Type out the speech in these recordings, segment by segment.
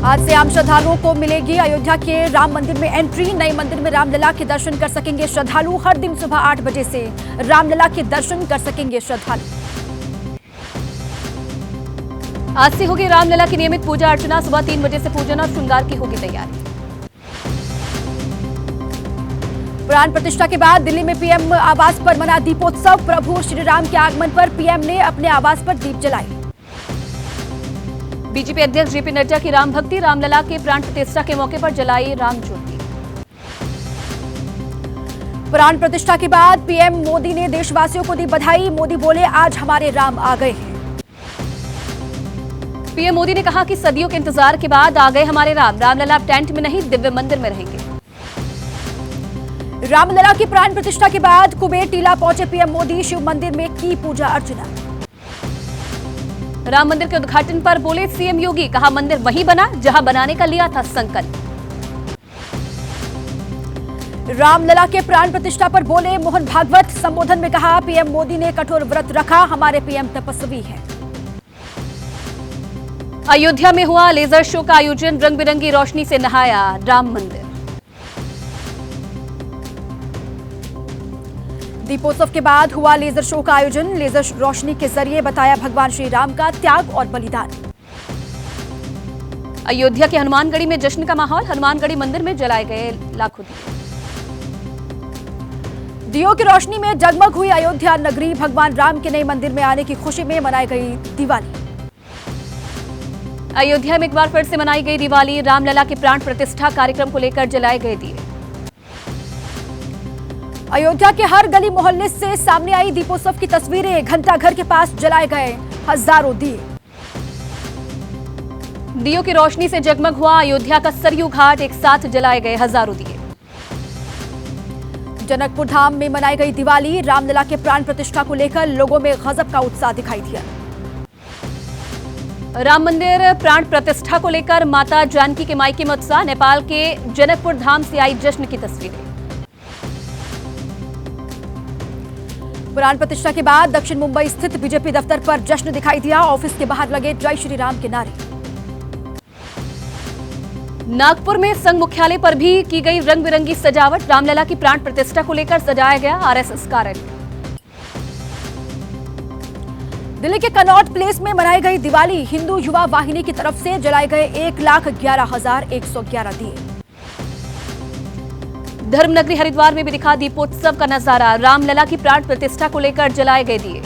आज से आम श्रद्धालुओं को मिलेगी अयोध्या के राम मंदिर में एंट्री। नए मंदिर में रामलला के दर्शन कर सकेंगे श्रद्धालु। हर दिन सुबह 8 बजे से रामलला के दर्शन कर सकेंगे श्रद्धालु। आज से होगी रामलला की नियमित पूजा अर्चना। सुबह 3 बजे से पूजन और श्रृंगार की होगी तैयारी। प्राण प्रतिष्ठा के बाद दिल्ली में पीएम आवास पर मना दीपोत्सव। प्रभु श्री राम के आगमन पर पीएम ने अपने आवास पर दीप जलाए। बीजेपी अध्यक्ष जेपी नड्डा की राम भक्ति। रामलला के प्राण प्रतिष्ठा के मौके पर जलाई राम ज्योति। प्राण प्रतिष्ठा के बाद पीएम मोदी ने देशवासियों को दी बधाई। मोदी बोले, आज हमारे राम आ गए हैं। पीएम मोदी ने कहा कि सदियों के इंतजार के बाद आ गए हमारे राम। रामलला अब टेंट में नहीं, दिव्य मंदिर में रहेंगे। रामलला की प्राण प्रतिष्ठा के बाद कुबेर टीला पहुंचे पीएम मोदी। शिव मंदिर में की पूजा अर्चना। राम मंदिर के उद्घाटन पर बोले सीएम योगी, कहा मंदिर वहीं बना जहां बनाने का लिया था संकल्प। रामलला के प्राण प्रतिष्ठा पर बोले मोहन भागवत। संबोधन में कहा, पीएम मोदी ने कठोर व्रत रखा, हमारे पीएम तपस्वी हैं। अयोध्या में हुआ लेजर शो का आयोजन। रंग बिरंगी रोशनी से नहाया राम मंदिर। दीपोत्सव के बाद हुआ लेजर शो का आयोजन। लेजर रोशनी के जरिए बताया भगवान श्री राम का त्याग और बलिदान। अयोध्या के हनुमानगढ़ी में जश्न का माहौल। हनुमानगढ़ी मंदिर में जलाए गए लाखों दिए। दियों की रोशनी में जगमग हुई अयोध्या नगरी। भगवान राम के नए मंदिर में आने की खुशी में मनाई गई दिवाली। अयोध्या में एक बार फिर से मनाई गई दिवाली। रामलला के प्राण प्रतिष्ठा कार्यक्रम को लेकर जलाए गए दिए। अयोध्या के हर गली मोहल्ले से सामने आई दीपोत्सव की तस्वीरें। घंटाघर के पास जलाए गए हजारों दिए। दियों की रोशनी से जगमग हुआ अयोध्या का सरयू घाट। एक साथ जलाए गए हजारों दिए। जनकपुर धाम में मनाई गई दिवाली। रामलला के प्राण प्रतिष्ठा को लेकर लोगों में गजब का उत्साह दिखाई दिया। राम मंदिर प्राण प्रतिष्ठा को लेकर माता जानकी के मायके में उत्साह। नेपाल के जनकपुर धाम से आई जश्न की तस्वीरें। प्राण प्रतिष्ठा के बाद दक्षिण मुंबई स्थित बीजेपी दफ्तर पर जश्न दिखाई दिया। ऑफिस के बाहर लगे जय श्री राम के नारे। नागपुर में संघ मुख्यालय पर भी की गई रंग बिरंगी सजावट। रामलला की प्राण प्रतिष्ठा को लेकर सजाया गया आरएसएस कार्यालय। दिल्ली के कनॉट प्लेस में मनाई गई दिवाली। हिंदू युवा वाहिनी की तरफ से जलाए गए 1,11,111 दिए। धर्मनगरी हरिद्वार में भी दिखा दीपोत्सव का नजारा। रामलला की प्राण प्रतिष्ठा को लेकर जलाए गए दिए।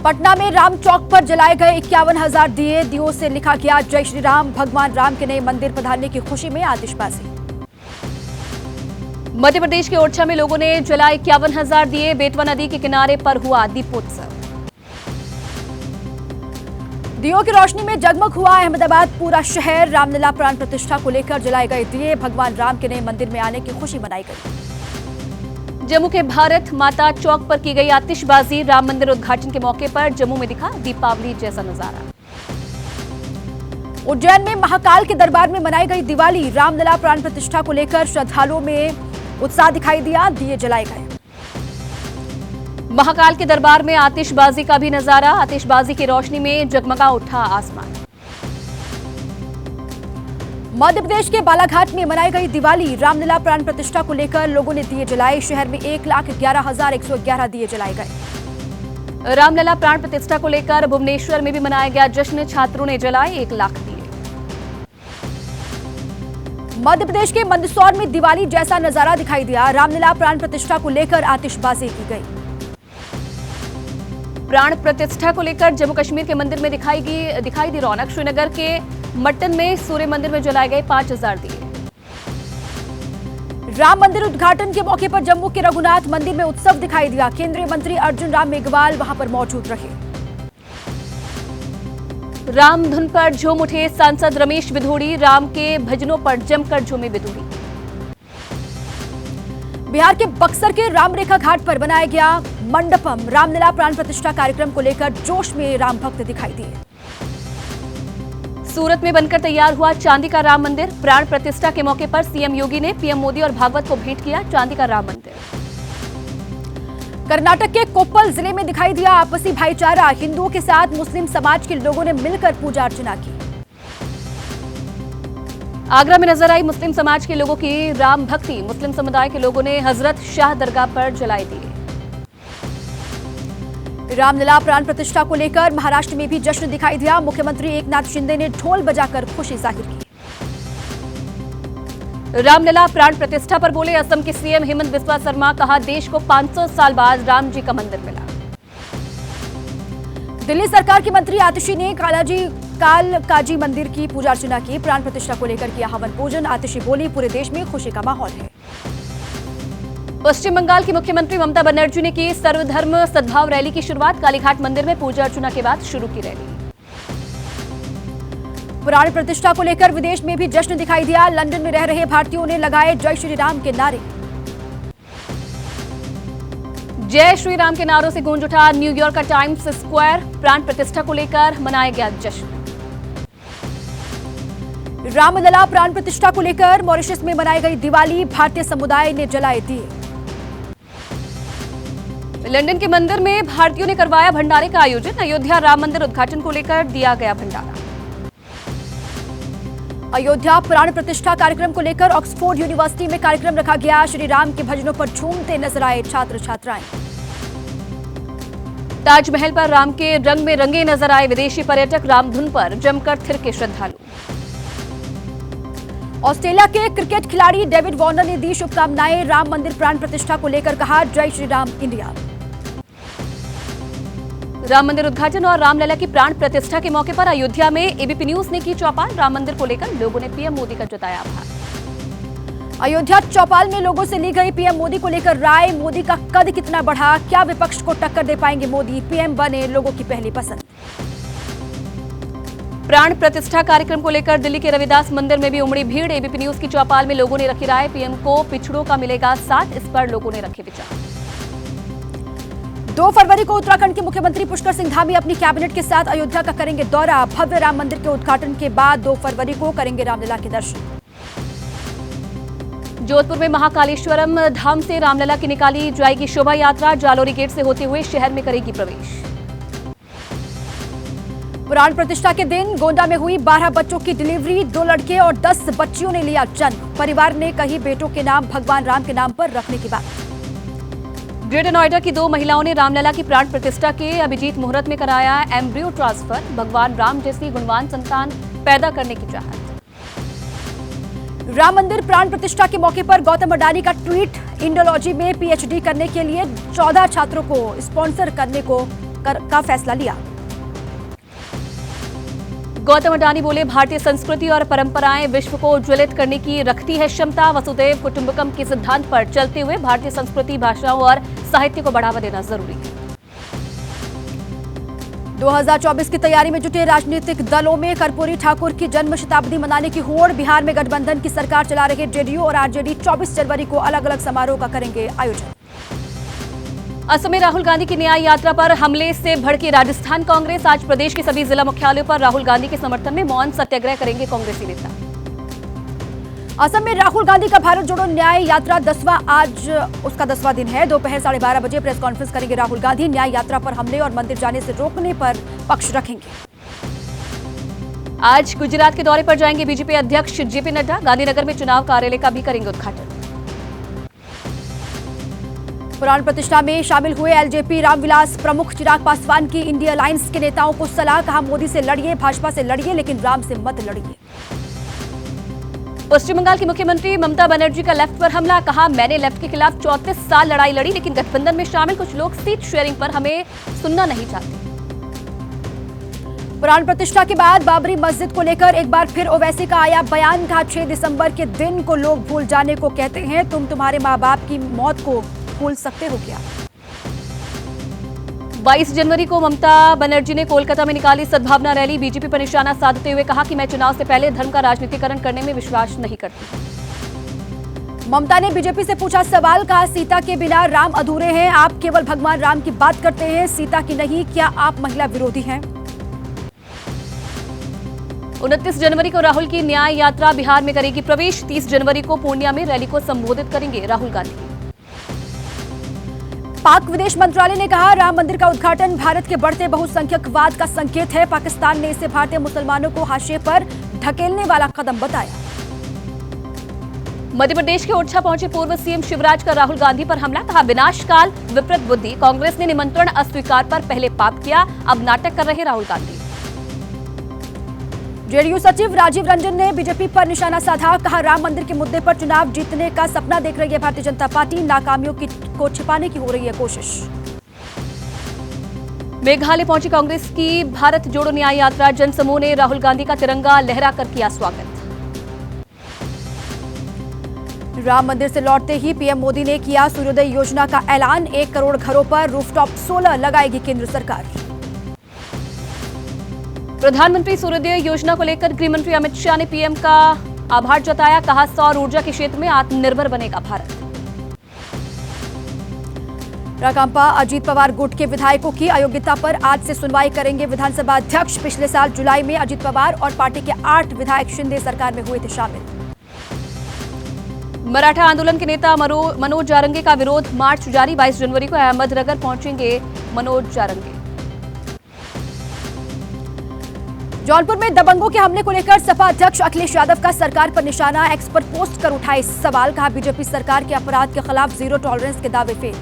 पटना में राम चौक पर जलाए गए 51,000 दिए। दियों से लिखा गया जय श्री राम। भगवान राम के नए मंदिर पधारने की खुशी में आतिशबाजी। मध्य प्रदेश के ओरछा में लोगों ने जलाए 51,000 दिए। बेतवा नदी के किनारे पर हुआ दीपोत्सव। दियों की रोशनी में जगमग हुआ अहमदाबाद पूरा शहर। रामलला प्राण प्रतिष्ठा को लेकर जलाए गए दिए। भगवान राम के नए मंदिर में आने की खुशी मनाई गई। जम्मू के भारत माता चौक पर की गई आतिशबाजी। राम मंदिर उद्घाटन के मौके पर जम्मू में दिखा दीपावली जैसा नजारा। उज्जैन में महाकाल के दरबार में मनाई गई दिवाली। रामलला प्राण प्रतिष्ठा को लेकर श्रद्धालुओं में उत्साह दिखाई दिया। दिए जलाए गए। महाकाल के दरबार में आतिशबाजी का भी नजारा। आतिशबाजी की रोशनी में जगमगा उठा आसमान। मध्य प्रदेश के बालाघाट में मनाई गई दिवाली। रामलला प्राण प्रतिष्ठा को लेकर लोगों ने दिए जलाए। शहर में 1,11,111 दिए जलाए गए। रामलला प्राण प्रतिष्ठा को लेकर भुवनेश्वर में भी मनाया गया जश्न। छात्रों ने जलाए 1 लाख दिए। मध्य प्रदेश के मंदसौर में दिवाली जैसा नजारा दिखाई दिया। रामलला प्राण प्रतिष्ठा को लेकर आतिशबाजी की गई। प्राण प्रतिष्ठा को लेकर जम्मू कश्मीर के मंदिर में दिखाई दी रौनक। श्रीनगर के मट्टन में सूर्य मंदिर में जलाए गए 5,000 दिए। राम मंदिर उद्घाटन के मौके पर जम्मू के रघुनाथ मंदिर में उत्सव दिखाई दिया। केंद्रीय मंत्री अर्जुन राम मेघवाल वहां पर मौजूद रहे। राम धुन पर झूम उठे सांसद रमेश बिधूड़ी। राम के भजनों पर जमकर झूमे बिधूड़ी। बिहार के बक्सर के रामरेखा घाट पर बनाया गया मंडपम। रामलला प्राण प्रतिष्ठा कार्यक्रम को लेकर जोश में राम भक्त दिखाई दिए। सूरत में बनकर तैयार हुआ चांदी का राम मंदिर। प्राण प्रतिष्ठा के मौके पर सीएम योगी ने पीएम मोदी और भागवत को भेंट किया चांदी का राम मंदिर। कर्नाटक के कोप्पल जिले में दिखाई दिया आपसी भाईचारा। हिंदुओं के साथ मुस्लिम समाज के लोगों ने मिलकर पूजा अर्चना की। आगरा में नजर आई मुस्लिम समाज के लोगों की राम भक्ति। मुस्लिम समुदाय के लोगों ने हजरत शाह दरगाह पर जलाए दिए। रामलला प्राण प्रतिष्ठा को लेकर महाराष्ट्र में भी जश्न दिखाई दिया। मुख्यमंत्री एकनाथ शिंदे ने ढोल बजाकर खुशी जाहिर की। रामलला प्राण प्रतिष्ठा पर बोले असम के सीएम हेमंत बिस्वा शर्मा। कहा देश को 500 साल बाद राम जी का मंदिर मिला। दिल्ली सरकार के मंत्री आतिशी ने कालकाजी मंदिर की पूजा अर्चना की। प्राण प्रतिष्ठा को लेकर किया हवन पूजन। आतिशी बोली पूरे देश में खुशी का माहौल है। पश्चिम बंगाल की मुख्यमंत्री ममता बनर्जी ने की सर्वधर्म सद्भाव रैली की शुरुआत। कालीघाट मंदिर में पूजा अर्चना के बाद शुरू की रैली। प्राण प्रतिष्ठा को लेकर विदेश में भी जश्न दिखाई दिया। लंदन में रह रहे भारतीयों ने लगाए जय श्री राम के नारे। जय श्री राम के नारों से गूंज उठा न्यूयॉर्क का टाइम्स स्क्वायर। प्राण प्रतिष्ठा को लेकर मनाया गया जश्न। रामलला प्राण प्रतिष्ठा को लेकर मॉरिशस में मनाई गई दिवाली। भारतीय समुदाय ने जलाए दिए। लंदन के मंदिर में भारतीयों ने करवाया भंडारे का आयोजन। अयोध्या राम मंदिर उद्घाटन को लेकर दिया गया भंडारा। अयोध्या प्राण प्रतिष्ठा कार्यक्रम को लेकर ऑक्सफोर्ड यूनिवर्सिटी में कार्यक्रम रखा गया। श्री राम के भजनों पर झूमते नजर आए छात्र छात्राएं। ताजमहल पर राम के रंग में रंगे नजर आए विदेशी पर्यटक। रामधुन पर जमकर थिरके श्रद्धालु। ऑस्ट्रेलिया के क्रिकेट खिलाड़ी डेविड वार्नर ने दी शुभकामनाएं। राम मंदिर प्राण प्रतिष्ठा को लेकर कहा जय श्री राम इंडिया। राम मंदिर उद्घाटन और रामलला की प्राण प्रतिष्ठा के मौके पर अयोध्या में एबीपी न्यूज ने की चौपाल। राम मंदिर को लेकर लोगों ने पीएम मोदी का जताया आभार। अयोध्या चौपाल में लोगों से ली गई पीएम मोदी को लेकर राय। मोदी का कद कितना बढ़ा, क्या विपक्ष को टक्कर दे पाएंगे मोदी, पीएम बने लोगों की पहली पसंद। प्राण प्रतिष्ठा कार्यक्रम को लेकर दिल्ली के रविदास मंदिर में भी उमड़ी भीड़। एबीपी न्यूज की चौपाल में लोगों ने रखी राय। पीएम को पिछड़ों का मिलेगा साथ, इस पर लोगों ने रखे विचार। 2 फरवरी को उत्तराखंड के मुख्यमंत्री पुष्कर सिंह धामी अपनी कैबिनेट के साथ अयोध्या का करेंगे दौरा। भव्य राम मंदिर के उद्घाटन के बाद 2 फरवरी को करेंगे रामलला के दर्शन। जोधपुर में महाकालेश्वरम धाम से रामलला की निकाली जाएगी शोभा यात्रा। जालोरी गेट से होते हुए शहर में करेगी प्रवेश। प्राण प्रतिष्ठा के दिन गोंडा में हुई 12 बच्चों की डिलीवरी। 2 लड़के और 10 बच्चियों ने लिया जन्म। परिवार ने कही बेटों के नाम भगवान राम के नाम पर रखने की बात। ग्रेटर नोएडा की 2 महिलाओं ने रामलला की प्राण प्रतिष्ठा के अभिजीत मुहूर्त में कराया एम्ब्रियो ट्रांसफर। भगवान राम जैसी गुणवान संतान पैदा करने की चाहत। राम मंदिर प्राण प्रतिष्ठा के मौके पर गौतम अडानी का ट्वीट। इंडोलॉजी में पीएचडी करने के लिए 14 छात्रों को स्पॉन्सर करने का फैसला लिया। गौतम अडानी बोले भारतीय संस्कृति और परंपराएं विश्व को ज्वलित करने की रखती है क्षमता। वसुधैव कुटुंबकम के सिद्धांत पर चलते हुए भारतीय संस्कृति, भाषाओं और साहित्य को बढ़ावा देना जरूरी है। 2024 की तैयारी में जुटे राजनीतिक दलों में कर्पूरी ठाकुर की जन्म शताब्दी मनाने की होड़। बिहार में गठबंधन की सरकार चला रहे जेडीयू और आरजेडी 24 जनवरी को अलग अलग समारोह का करेंगे आयोजन। असम में राहुल गांधी की न्याय यात्रा पर हमले से भड़की राजस्थान कांग्रेस। आज प्रदेश के सभी जिला मुख्यालयों पर राहुल गांधी के समर्थन में मौन सत्याग्रह करेंगे कांग्रेसी नेता। असम में राहुल गांधी का भारत जोड़ो न्याय यात्रा आज उसका 10वां दिन है। दोपहर 12:30 बजे प्रेस कॉन्फ्रेंस करेंगे राहुल गांधी। न्याय यात्रा पर हमले और मंदिर जाने से रोकने पर पक्ष रखेंगे। आज गुजरात के दौरे पर जाएंगे बीजेपी अध्यक्ष जेपी नड्डा। गांधीनगर में चुनाव कार्यालय का भी करेंगे उद्घाटन। प्राण प्रतिष्ठा में शामिल हुए एलजेपी रामविलास प्रमुख चिराग पासवान की इंडिया अलायंस के नेताओं को सलाह। कहा मोदी से लड़िए, भाजपा से लड़िए, लेकिन राम से मत लड़िए। पश्चिम बंगाल की मुख्यमंत्री ममता बनर्जी का लेफ्ट पर हमला। कहा मैंने लेफ्ट के खिलाफ 34 साल लड़ाई लड़ी, लेकिन गठबंधन में शामिल कुछ लोग सीट शेयरिंग पर हमें सुनना नहीं चाहते। प्राण प्रतिष्ठा के बाद बाबरी मस्जिद को लेकर एक बार फिर ओवैसी का आया बयान। कहा 6 दिसंबर के दिन को लोग भूल जाने को कहते हैं। तुम तुम्हारे माँ बाप की मौत को भूल सकते हो क्या? 22 जनवरी को ममता बनर्जी ने कोलकाता में निकाली सद्भावना रैली। बीजेपी पर निशाना साधते हुए कहा कि मैं चुनाव से पहले धर्म का राजनीतिकरण करने में विश्वास नहीं करती। ममता ने बीजेपी से पूछा सवाल। कहा सीता के बिना राम अधूरे हैं। आप केवल भगवान राम की बात करते हैं, सीता की नहीं। क्या आप महिला विरोधी हैं? 29 जनवरी को राहुल की न्याय यात्रा बिहार में करेगी प्रवेश। 30 जनवरी को पूर्णिया में रैली को संबोधित करेंगे राहुल गांधी। पाक विदेश मंत्रालय ने कहा, राम मंदिर का उद्घाटन भारत के बढ़ते बहुसंख्यकवाद का संकेत है। पाकिस्तान ने इसे भारतीय मुसलमानों को हाशिए पर ढकेलने वाला कदम बताया। मध्य प्रदेश के ओरछा पहुंचे पूर्व सीएम शिवराज का राहुल गांधी पर हमला, कहा विनाशकाल विपरीत बुद्धि। कांग्रेस ने निमंत्रण अस्वीकार पर पहले पाप किया, अब नाटक कर रहे राहुल गांधी। जेडीयू सचिव राजीव रंजन ने बीजेपी पर निशाना साधा, कहा राम मंदिर के मुद्दे पर चुनाव जीतने का सपना देख रही है भारतीय जनता पार्टी, नाकामियों को छिपाने की हो रही है कोशिश। मेघालय पहुंची कांग्रेस की भारत जोड़ो न्याय यात्रा, जनसमूह ने राहुल गांधी का तिरंगा लहराकर किया स्वागत। राम मंदिर से लौटते ही पीएम मोदी ने किया सूर्योदय योजना का ऐलान, 1 करोड़ घरों पर रूफटॉप सोलर लगाएगी केंद्र सरकार। प्रधानमंत्री सूर्योदय योजना को लेकर गृह मंत्री अमित शाह ने पीएम का आभार जताया, कहा सौर ऊर्जा के क्षेत्र में आत्मनिर्भर बनेगा भारत। राकांपा अजीत पवार गुट के विधायकों की अयोग्यता पर आज से सुनवाई करेंगे विधानसभा अध्यक्ष। पिछले साल जुलाई में अजीत पवार और पार्टी के 8 विधायक शिंदे सरकार में हुए थे शामिल। मराठा आंदोलन के नेता मनोज जारंगे का विरोध मार्च जारी, 22 जनवरी को अहमदनगर पहुंचेंगे मनोज जारंगे। जौनपुर में दबंगों के हमले को लेकर सपा अध्यक्ष अखिलेश यादव का सरकार पर निशाना, एक्स पर पोस्ट कर उठाए सवाल, कहा बीजेपी सरकार के अपराध के खिलाफ जीरो टॉलरेंस के दावे फेल।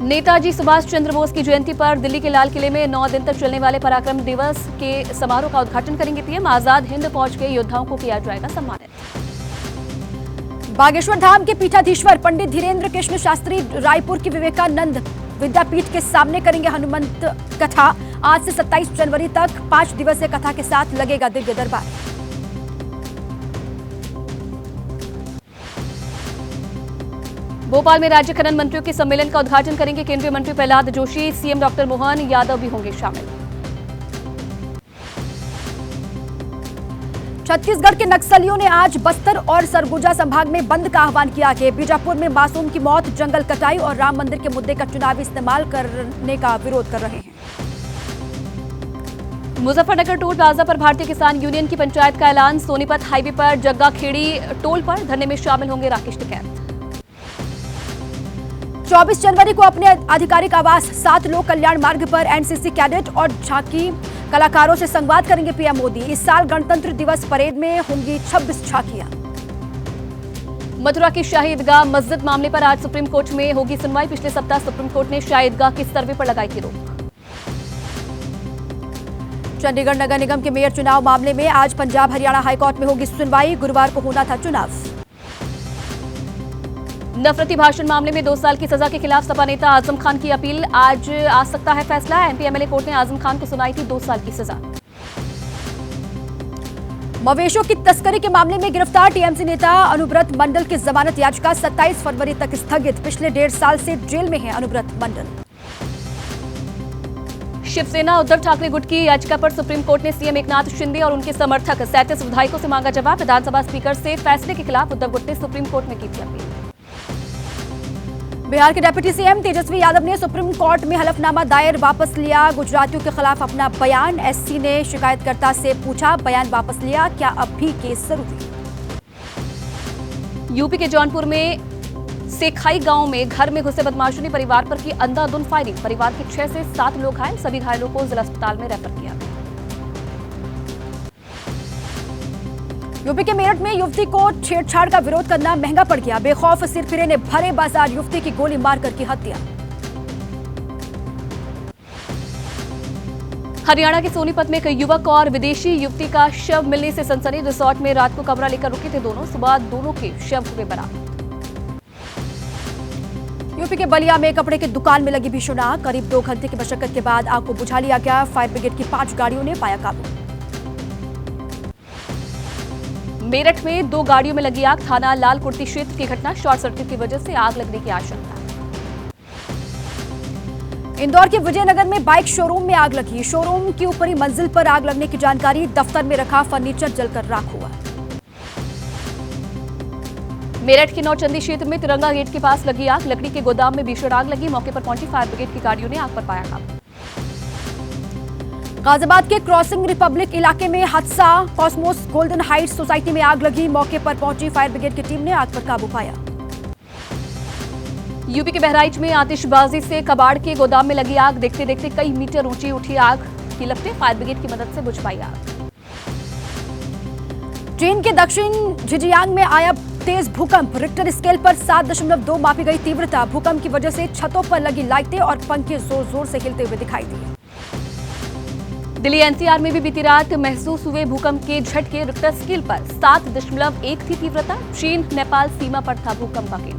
नेताजी सुभाष चंद्र बोस की जयंती पर दिल्ली के लाल किले में 9 दिन तक चलने वाले पराक्रम दिवस के समारोह का उद्घाटन करेंगे पीएम। आजाद हिंद फौज के योद्धाओं को किया जाएगा सम्मानित। बागेश्वर धाम के पीठाधीश्वर पंडित धीरेन्द्र कृष्ण शास्त्री रायपुर की विवेकानंद विद्यापीठ के सामने करेंगे हनुमंत कथा। आज से 27 जनवरी तक 5 दिवसीय कथा के साथ लगेगा दिव्य दरबार। भोपाल में राज्य खनन मंत्रियों के सम्मेलन का उद्घाटन करेंगे केंद्रीय मंत्री प्रहलाद जोशी, सीएम डॉक्टर मोहन यादव भी होंगे शामिल। छत्तीसगढ़ के नक्सलियों ने आज बस्तर और सरगुजा संभाग में बंद का आह्वान किया कि बीजापुर में मासूम की मौत, जंगल कटाई और राम मंदिर के मुद्दे का चुनावी इस्तेमाल करने का विरोध कर रहे हैं। मुजफ्फरनगर टोल प्लाजा पर भारतीय किसान यूनियन की पंचायत का ऐलान, सोनीपत हाईवे पर जग्गा खेड़ी टोल पर धरने में शामिल होंगे राकेश टिकैत। 24 जनवरी को अपने आधिकारिक आवास 7 लोक कल्याण मार्ग पर एनसीसी कैडेट और झांकी कलाकारों से संवाद करेंगे पीएम मोदी। इस साल गणतंत्र दिवस परेड में होंगी 26 झांकियां। मथुरा की शाही ईदगाह मस्जिद मामले पर आज सुप्रीम कोर्ट में होगी सुनवाई। पिछले सप्ताह सुप्रीम कोर्ट ने शाही ईदगाह की सर्वे पर लगाई थी रोक। चंडीगढ़ नगर निगम के मेयर चुनाव मामले में आज पंजाब हरियाणा हाईकोर्ट में होगी सुनवाई। गुरुवार को होना था चुनाव। नफरती भाषण मामले में 2 साल की सजा के खिलाफ सपा नेता आजम खान की अपील, आज आ सकता है फैसला। एमपी एमएलए कोर्ट ने आजम खान को सुनाई थी 2 साल की सजा। मवेशियों की तस्करी के मामले में गिरफ्तार टीएमसी नेता अनुब्रत मंडल की जमानत याचिका 27 फरवरी तक स्थगित। पिछले 1.5 साल से जेल में है अनुब्रत मंडल। शिवसेना उद्धव ठाकरे गुट की याचिका पर सुप्रीम कोर्ट ने सीएम एकनाथ शिंदे और उनके समर्थक 37 विधायकों से मांगा जवाब। विधानसभा स्पीकर से फैसले के खिलाफ उद्धव गुट ने सुप्रीम कोर्ट में की थी अपील। बिहार के डिप्टी सीएम तेजस्वी यादव ने सुप्रीम कोर्ट में हलफनामा दायर वापस लिया। गुजरातियों के खिलाफ अपना बयान, एससी ने शिकायतकर्ता से पूछा बयान वापस लिया, क्या अब भी केस जरूरी। यूपी के जौनपुर में सेखाई गांव में घर में घुसे बदमाशों ने परिवार पर की अंधाधुंध फायरिंग। परिवार के 6 से 7 लोग घायल, सभी घायलों को जिला अस्पताल में रेफर किया। यूपी के मेरठ में युवती को छेड़छाड़ का विरोध करना महंगा पड़ गया। बेखौफ सिरफिरे ने भरे बाजार युवती की गोली मारकर की हत्या। हरियाणा के सोनीपत में एक युवक और विदेशी युवती का शव मिलने से सनसनी। रिसोर्ट में रात को कमरा लेकर रुके थे दोनों, सुबह दोनों के शव हुए बरामद। यूपी के बलिया में कपड़े की दुकान में लगी भीषण आग। करीब 2 घंटे की मशक्कत के बाद आग को बुझा लिया गया। फायर ब्रिगेड की 5 गाड़ियों ने पाया काबू। मेरठ में 2 गाड़ियों में लगी आग। थाना लाल कुर्ती क्षेत्र की घटना, शॉर्ट सर्किट की वजह से आग लगने की आशंका। इंदौर के विजयनगर में बाइक शोरूम में आग लगी। शोरूम की ऊपरी मंजिल पर आग लगने की जानकारी। दफ्तर में रखा फर्नीचर जलकर राख हुआ। मेरठ के नौचंदी क्षेत्र में तिरंगा गेट के पास लगी आग। लकड़ी के गोदाम में भीषण आग लगी। मौके पर पहुंची फायर ब्रिगेड की गाड़ियों ने आग पर पाया काबू। गाजियाबाद के क्रॉसिंग रिपब्लिक इलाके में हादसा। कॉस्मोस गोल्डन हाइट्स सोसाइटी में आग लगी। मौके पर पहुंची फायर ब्रिगेड की टीम ने आग पर काबू पाया। यूपी के बहराइच में आतिशबाजी से कबाड़ के गोदाम में लगी आग। देखते देखते कई मीटर ऊंची उठी आग की लपटें, फायर ब्रिगेड की मदद से बुझ पाई आग। चीन के दक्षिण झिंजियांग में आया तेज भूकंप। रिक्टर स्केल पर 7.2 मापी गई तीव्रता। भूकंप की वजह से छतों पर लगी लाइटें और पंखे जोर जोर से हिलते हुए दिखाई दिए। दिल्ली एनसीआर में भी बीती रात महसूस हुए भूकंप के झटके। रिक्टर स्केल पर 7.1 थी तीव्रता। चीन नेपाल सीमा पर था भूकंप का केंद्र।